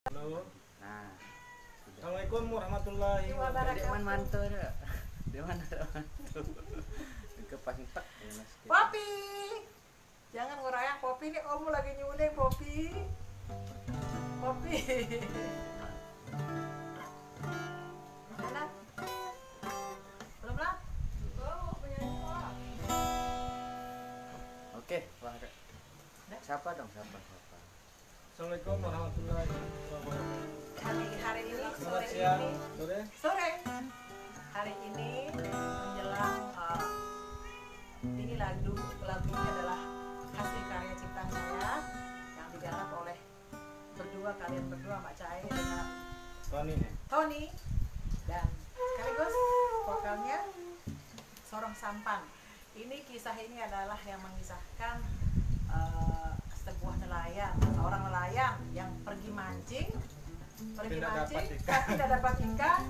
Halo. Nah, Assalamualaikum warahmatullahi wabarakatuh. Dewan mantu dah. Dewan mantu. Kepas entek ya Mas. Popi. Jangan ngorayang Popi nih, Om lagi nyuling Popi. Popi. Mana? Belum lah? Oh, penyanyi kok. Oke, wah. Siapa dong? Siapa? Assalamualaikum warahmatullahi wabarakatuh. Hari ini Selamat sore siang. ini sore hari ini menjelang ini lagu ini adalah hasil karya ciptaan saya yang digarap oleh kalian berdua Mbak Cahaya dengan Tony dan sekaligus vokalnya Sorong Sampan. Ini kisah ini adalah yang mengisahkan sebuah seorang nelayan yang pergi mancing tapi tidak dapat ikan.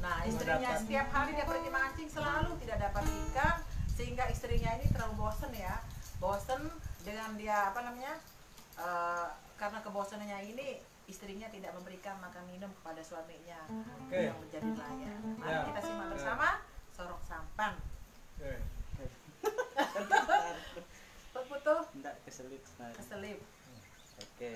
Nah, istrinya setiap hari dia pergi mancing selalu tidak dapat ikan, sehingga istrinya ini terlalu bosen dengan dia karena kebosanannya ini istrinya tidak memberikan makan minum kepada suaminya yang menjadi nelayan. Mari kita simak bersama Sorong Sampan. Putu Enggak keselip. Oke.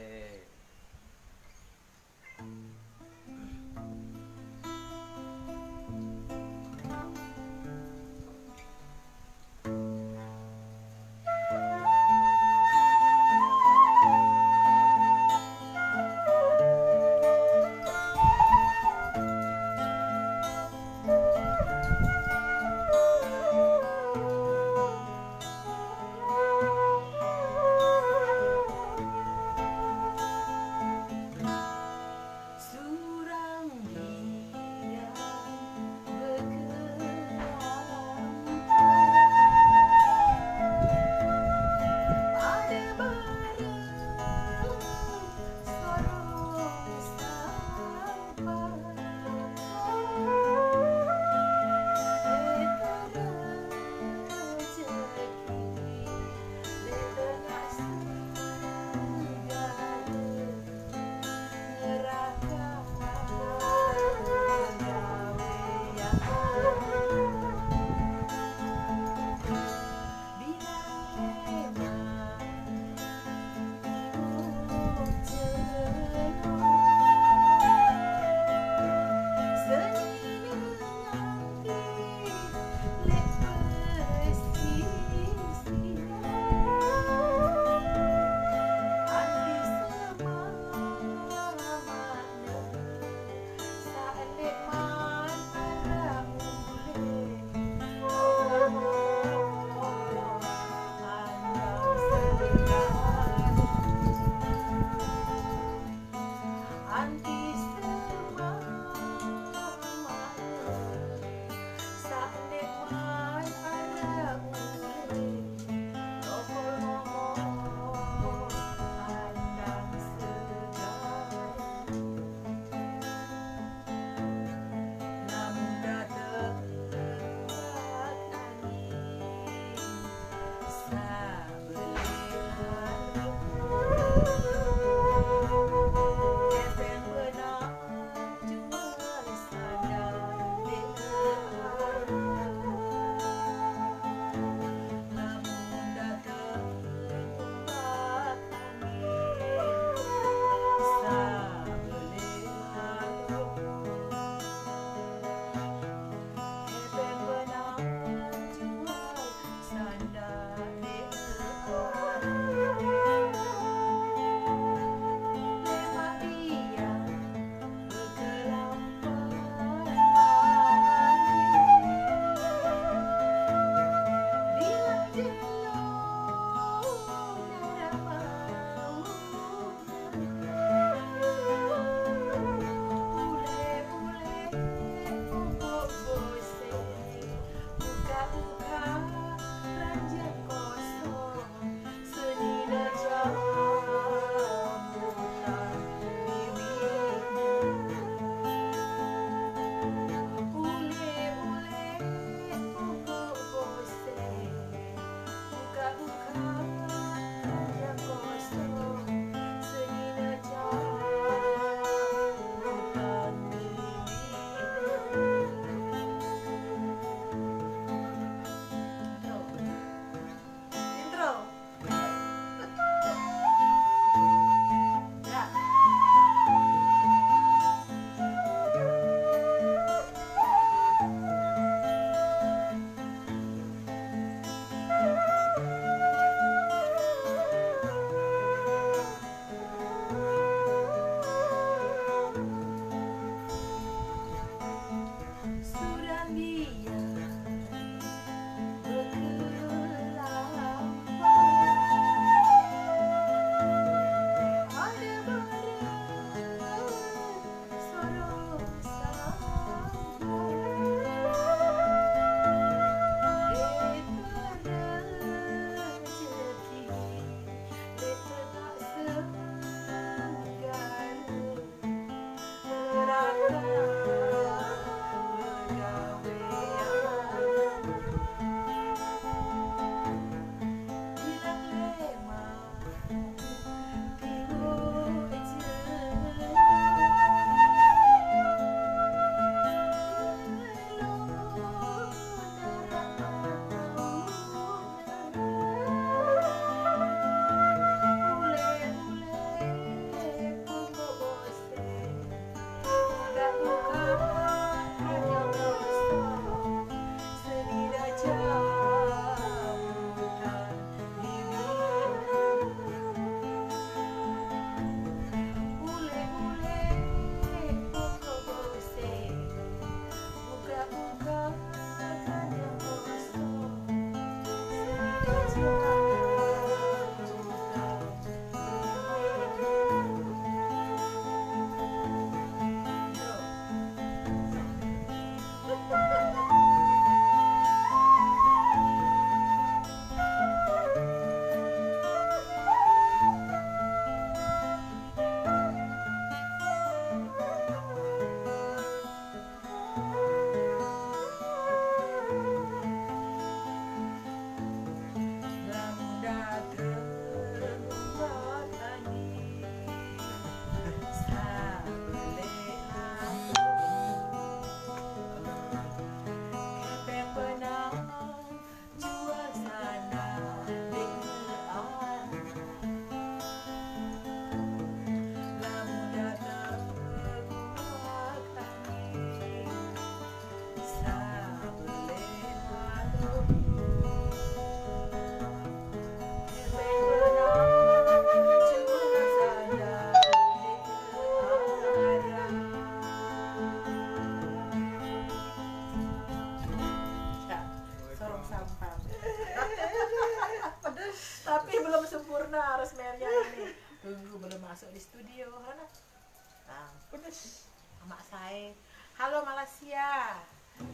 Mak saya. Halo Malaysia,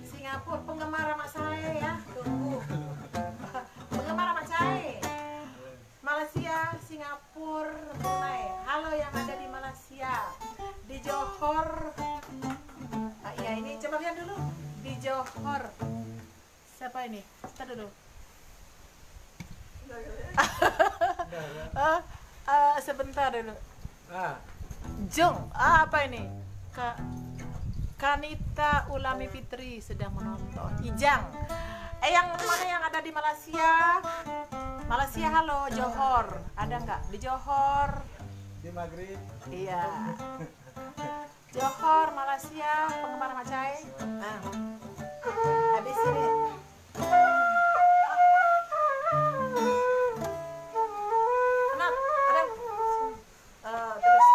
Singapura, penggemar mak saya ya. Tunggu. Penggemar mak saya. Malaysia, Singapura, Brunei. Halo yang ada di Malaysia, di Johor. Ya ini coba lihat dulu di Johor. Siapa ini? Kita dulu. Sebentar dulu. Jung, apa ini? Kanita Ulami Fitri sedang menonton. Ijang. Yang mana yang ada di Malaysia? Malaysia, halo. Johor, ada nggak di Johor? Di Maghrib. Iya. Johor, Malaysia, penggemar macai. Nah, habis ini. Anak, ada. Terus.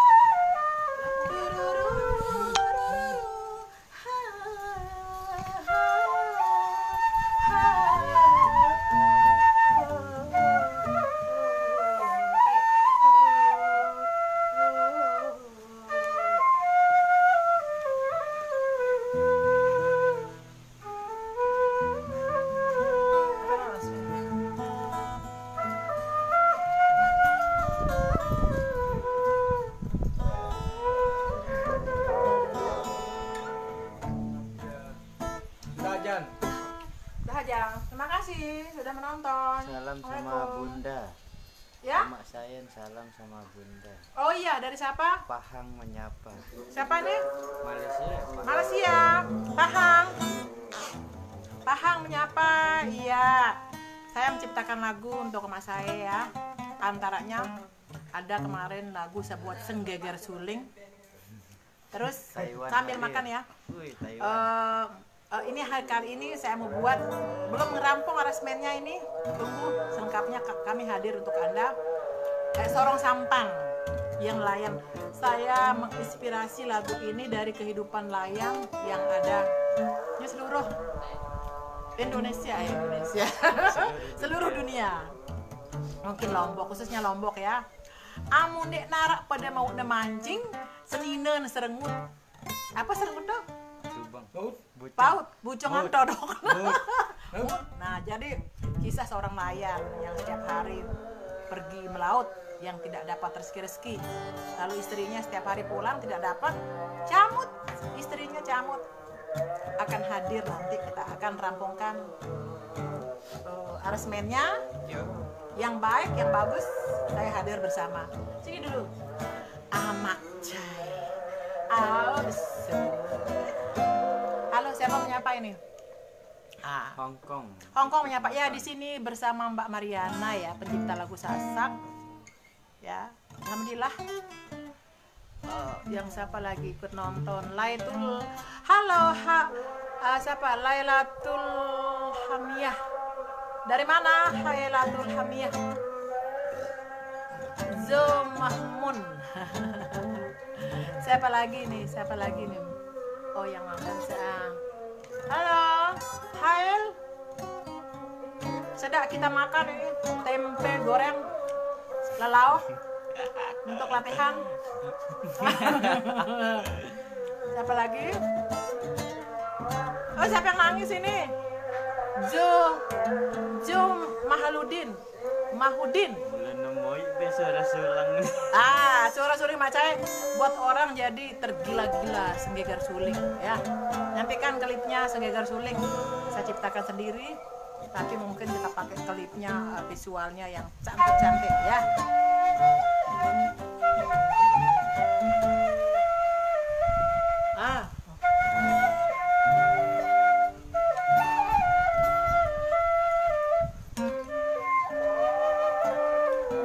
Jan. Dah Jang, terima kasih sudah menonton. Salam sama Assalamualaikum. Bunda. Ya? Mak saya salam sama Bunda. Oh iya, dari siapa? Pahang menyapa. Siapa nih? Malaysia. Pak. Malaysia, Pahang. Pahang menyapa. Iya. Saya menciptakan lagu untuk emak saya ya. Antaranya ada kemarin lagu saya buat Senggeger Suling. Terus Taiwan sambil hadir. makan ya. Wih, Taiwan. Ini kali ini saya mau buat, belum ngerampung aransemennya ini, tunggu selengkapnya kami hadir untuk Anda. Sorong Sampang yang Layang. Saya menginspirasi lagu ini dari kehidupan Layang yang ada di seluruh Indonesia seluruh dunia, mungkin Lombok, khususnya Lombok ya. Amun dek narak pada mau mancing senina serengut. Apa serengut dong? Paut, bucongan todok. Nah, jadi kisah seorang nelayan yang setiap hari pergi melaut yang tidak dapat rezeki. Lalu istrinya setiap hari pulang tidak dapat, camut. Istrinya camut. Akan hadir nanti, kita akan rampungkan aransemennya. Yang baik, yang bagus, saya hadir bersama. Sini dulu. Amak cai. Halo, siapa menyapa ini? Hong Kong. Hong Kong menyapa ya, di sini bersama Mbak Mariana ya, pencipta lagu Sasak. Ya, alhamdulillah. Yang siapa lagi ikut nonton? Lailatul. Halo, siapa? Lailatul Hamiyah. Dari mana? Lailatul Hamiyah. Zomahmun. Siapa lagi nih? Siapa lagi nih? Oh, yang makan saya. Halo, Hail. Sedang kita makan ini tempe goreng lelau untuk latihan. Siapa lagi? Oh, siapa yang nangis ini? Mahudin. Bulan nemoy besok sulang. Suara-suara macai buat orang jadi tergila-gila Senggegar Suling ya. Nantikan klipnya Senggegar Suling saya ciptakan sendiri, tapi mungkin kita pakai klipnya visualnya yang cantik-cantik ya.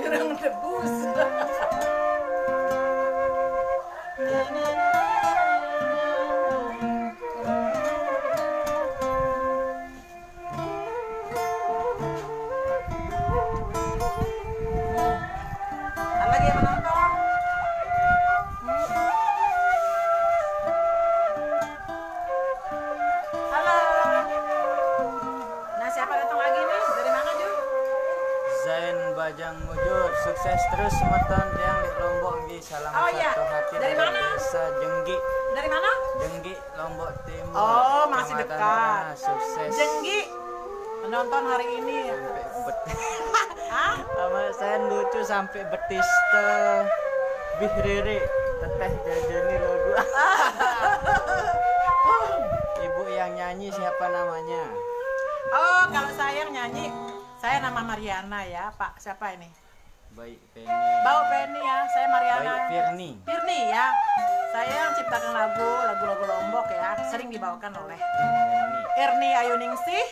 Gerang debus. Lagi yang menonton. Halo. Nah, siapa datang lagi nih? Dari mana, Ju? Zain Bajang Mujur, sukses terus sematan yang di Lombok di salam Oh, iya. satu hati Dari mana? Desa Jenggi. Jenggi Lombok Timur. Oh, masih Kecamatan dekat. Rana, sukses. Jenggi menonton hari ini. Sampai betis. Ah, Sama saya lucu sampai betis bih riri teteh jajani lo dua. Ibu yang nyanyi siapa namanya? oh, kalau saya yang nyanyi, saya nama Mariana ya, Pak. Siapa ini? Baik Penny. Bau Penny ya, saya Mariana. Baik Firni. Firni ya. Saya yang ciptakan lagu-lagu Lombok ya, sering dibawakan oleh Penny. Erni Ayuningsih.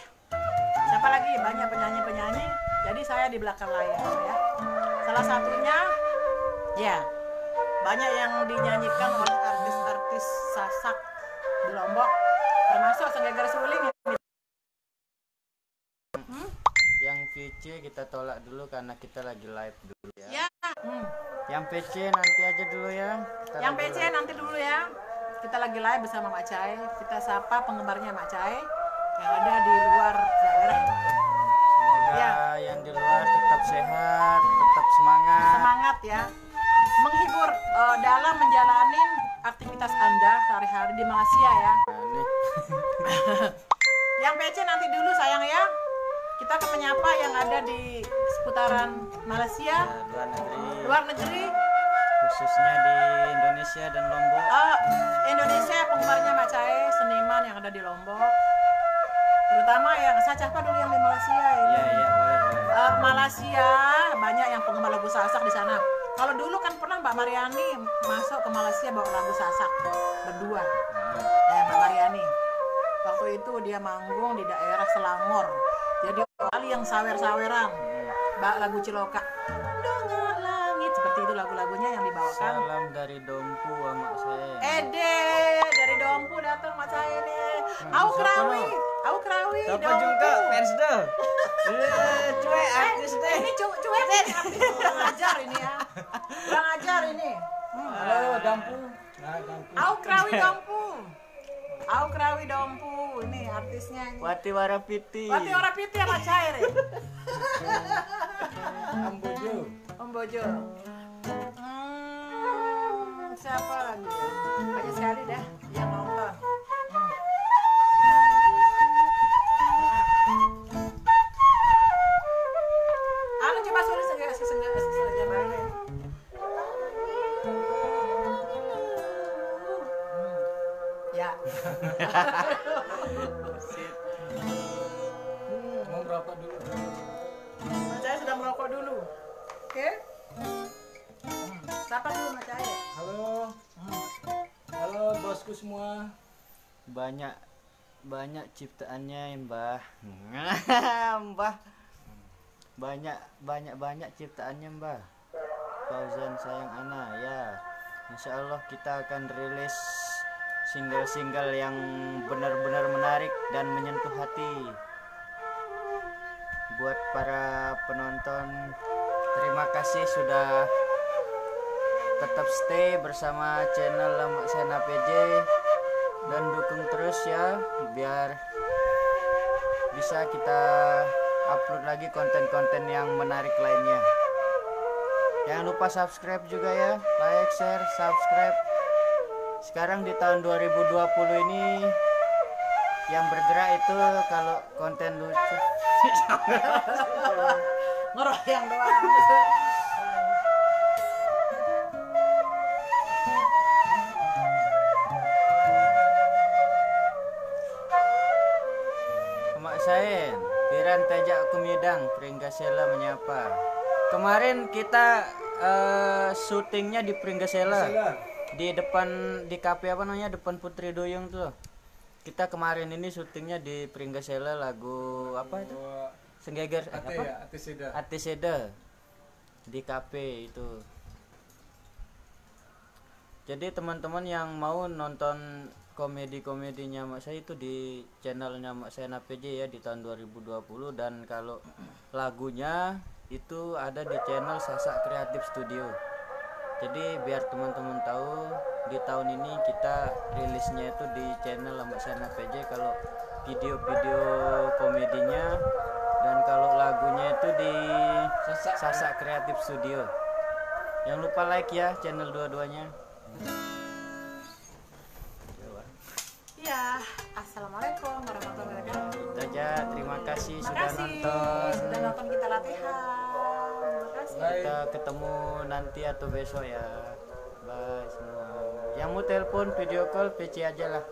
Siapa lagi? Banyak penyanyi-penyanyi. Jadi saya di belakang layar ya. Salah satunya ya, banyak yang dinyanyikan oleh artis-artis Sasak di Lombok, termasuk Senggegar Suling. Yang VC kita tolak dulu karena kita lagi live dulu ya. Ya. Yang PC nanti aja dulu ya. Kita Yang lagi PC live. nanti dulu ya. Kita lagi live bersama Mak Cai. Kita sapa penggemarnya Mak Cai yang ada di luar daerah. Semoga Ya. yang di luar tetap sehat, tetap semangat. Semangat ya. Menghibur dalam menjalani aktivitas Anda sehari-hari di Malaysia ya. Nah, nih. Yang PC nanti dulu sayang ya. Kita akan menyapa yang ada di seputaran Malaysia, Nah, luar negeri, khususnya di Indonesia dan Lombok. Indonesia penggemarnya Mak Cai, seniman yang ada di Lombok. Terutama yang saya capa dulu yang di Malaysia ini. Iya, boleh. Malaysia banyak yang penggemar lagu Sasak di sana. Kalau dulu kan pernah Mbak Mariani masuk ke Malaysia bawa lagu Sasak berdua. Mbak Mariani. Waktu itu dia manggung di daerah Selangor. Jadi kali yang sawer-saweran. Mbak lagu Ciloka. Dengar langit seperti itu lagu-lagunya yang dibawakan. Salam dari Dompu sama saya. Ede dari Dompu datang Mak Cai ini. Au Krawi, Au Krawi. Dompu. fans deh. Cuek artis deh. Ini cuek nih, artis kurang ajar ini ya. Kurang ajar ini. Halo, Dampu. Nah, Dampu. Au Krawi Dompu. Au Krawi Dompu. Ini artisnya. Wati Warapiti. Wati ora piti Mak Cai re. Ambojo. Om Bojo. Siapa lagi? Banyak sekali dah yang nonton. Anu coba sulit sengaja balik. Ya. Mau berapa dulu? Saya sudah merokok dulu. Oke? Siapa dulu Mak Cai? Halo. Halo bosku semua. Banyak ciptaannya Mbah. Mbah. Banyak ciptaannya Mbah. Fauzan sayang Ana ya. Insya Allah kita akan rilis single-single yang benar-benar menarik dan menyentuh hati. Buat para penonton, terima kasih sudah tetap stay bersama channel Mak Sena PJ dan dukung terus ya biar bisa kita upload lagi konten-konten yang menarik lainnya. Jangan lupa subscribe juga ya, like, share, subscribe. Sekarang di tahun 2020 ini yang bergerak itu kalau konten lucu Ngeroyang doang. Mak Sain, Piran Tejak Kumidang, Pringgasela menyapa. Kemarin kita syutingnya di Pringgasela. Di depan di kafe apa namanya depan Putri Duyung tuh. Kita kemarin ini syutingnya di Pringgasela lagu apa itu? Senggegar Ate apa? ya, Ate Seda. Ate Seda di kafe itu. Jadi teman-teman yang mau nonton komedi-komedinya Mak saya itu di channelnya Mak Sena PJ ya di tahun 2020 dan kalau lagunya itu ada di channel Sasak Kreatif Studio. Jadi biar teman-teman tahu di tahun ini kita rilisnya itu di channel Mak Sena PJ kalau video-video komedinya dan kalau lagunya itu di Sasak Kreatif Studio. Jangan lupa like ya channel dua-duanya. kasih sudah Makasih nonton. sudah nonton kita latihan. Makasih. Bye. Kita ketemu nanti atau besok ya. Bye semua. Yang mau telepon video call PC aja lah.